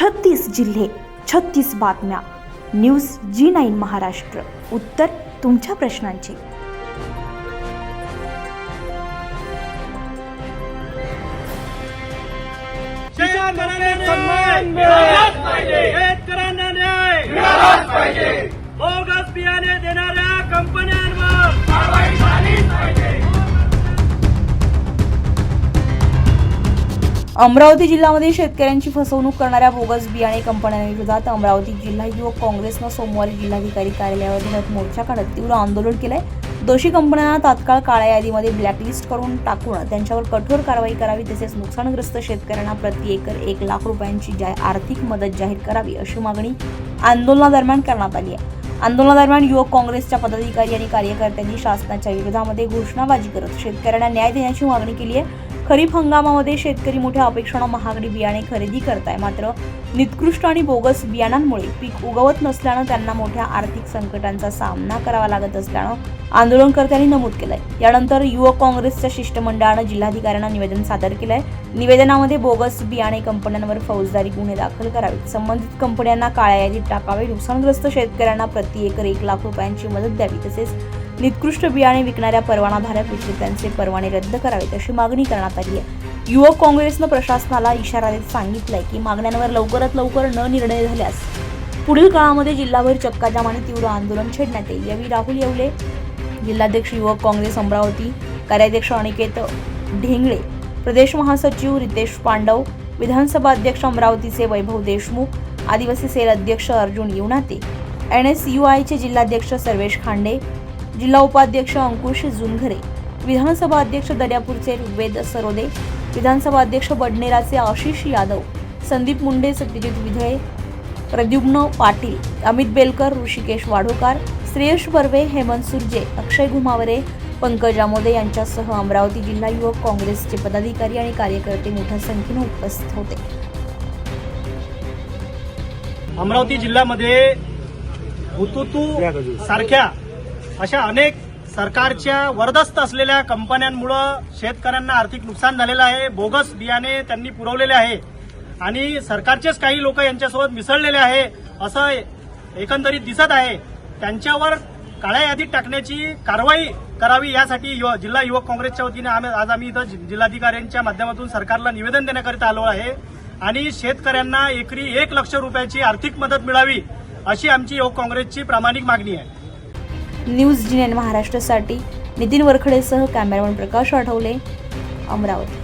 36 जिल्हे, 36 बातम्या. News G9 Maharashtra. उत्तर तुमच्या प्रश्नांची. शेतकऱ्यांना न्याय मिळालाच पाहिजे. बोगस बियाणे देणाऱ्या कंपन्यांवर कारवाई झालीच पाहिजे. अमरावती जिल्ह्यामध्ये शेतकऱ्यांची फसवणूक करणाऱ्या बोगस बियाणे कंपन्यांविरोधात अमरावती जिल्हा युवक काँग्रेसनं सोमवारी जिल्हाधिकारी कार्यालयावर धडक मोर्चा काढत तीव्र आंदोलन केलंय. दोषी कंपन्यांना तात्काळ काळ्या यादीमध्ये ब्लॅकलिस्ट करून टाकून त्यांच्यावर कठोर कारवाई करावी, तसेच नुकसानग्रस्त शेतकऱ्यांना प्रति एकर 1 लाख रुपयांची आर्थिक मदत जाहीर करावी अशी मागणी आंदोलनादरम्यान करण्यात आली आहे. आंदोलनादरम्यान युवक काँग्रेसच्या पदाधिकारी आणि कार्यकर्त्यांनी शासनाच्या विरोधामध्ये घोषणाबाजी करत शेतकऱ्यांना न्याय देण्याची मागणी केली आहे. खरीप हंगामामध्ये शेतकरी मोठ्या अपेक्षेने महागडी बियाणे खरेदी करताय, मात्र निकृष्ट आणि बोगस बियाणांमुळे पीक उगवत नसल्यानं त्यांना मोठ्या आर्थिक संकटांचा सामना करावा लागत असल्यानं आंदोलनकर्त्यांनी नमूद केलंय. यानंतर युवक काँग्रेसच्या शिष्टमंडळानं जिल्हाधिकाऱ्यांना निवेदन सादर केलंय. निवेदनामध्ये बोगस बियाणे कंपन्यांवर फौजदारी गुन्हे दाखल करावेत, संबंधित कंपन्यांना काळ्या यादीत टाकावे, नुकसानग्रस्त शेतकऱ्यांना प्रति एकर 1 लाख रुपयांची मदत द्यावी, तसेच निकृष्ट बियाणे विकणाऱ्या परवानाधारक विक्रेत्यांचे परवाने रद्द करावेत अशी मागणी करण्यात आली आहे. युवक काँग्रेसनं प्रशासनाला इशारा देत सांगितलंय की मागण्यांवर लवकरात लवकर निर्णय झाल्यास पुढील काळामध्ये जिल्हाभर चक्काजाम आणि तीव्र आंदोलन छेडण्यात येईल. यावेळी राहुल येवले, जिल्हाध्यक्ष युवक काँग्रेस अमरावती, कार्याध्यक्ष अनिकेत ढेंगळे, प्रदेश महासचिव रितेश पांडव, विधानसभा अध्यक्ष अमरावतीचे वैभव देशमुख, आदिवासी सेल अध्यक्ष अर्जुन येवनाते, NSUIचे जिल्हाध्यक्ष सर्वेश खांडे, जिल्हा उपाध्यक्ष अंकुश जुनघरे, विधानसभा अध्यक्ष दर्यापूरचे ऋग्वेद सरोदे, विधानसभा अध्यक्ष बडनेराचे आशिष यादव, संदीप मुंडे, सत्यजित विधळे, प्रद्युम्न पाटील, अमित बेलकर, ऋषिकेश वाढोकार, श्रेयश बर्वे, हेमंत सुरजे, अक्षय घुमावरे, पंकज आमोदे यांच्यासह अमरावती जिल्हा युवक काँग्रेसचे पदाधिकारी आणि कार्यकर्ते मोठ्या संख्येने उपस्थित होते. अमरावती जिल्ह्यामध्ये हुतुतू सारख्या अशा अनेक सरकारच्या वरदस्त असलेल्या कंपन्यांमुळे शेतकऱ्यांना आर्थिक नुकसान झालेलं आहे. बोगस बियाणे त्यांनी पुरवलेले आहे आणि सरकारचेच काही लोक यांच्यासोबत मिसळलेले आहे असं एकंदरीत दिसत आहे. त्यांच्यावर काळ्या यादीत टाकण्याची कारवाई करावी यासाठी जिल्हा युवक काँग्रेसच्या वतीने आज आम्ही इथं जिल्हाधिकाऱ्यांच्या माध्यमातून सरकारला निवेदन देण्याकरिता आलो आहे आणि शेतकऱ्यांना एकरी 1 लाख रुपयाची आर्थिक मदत मिळावी अशी आमची युवक काँग्रेसची प्रामाणिक मागणी आहे. न्यूज G9 महाराष्ट्रासाठी नितीन वरखडेसह कॅमेरामन प्रकाश आठवले, अमरावती.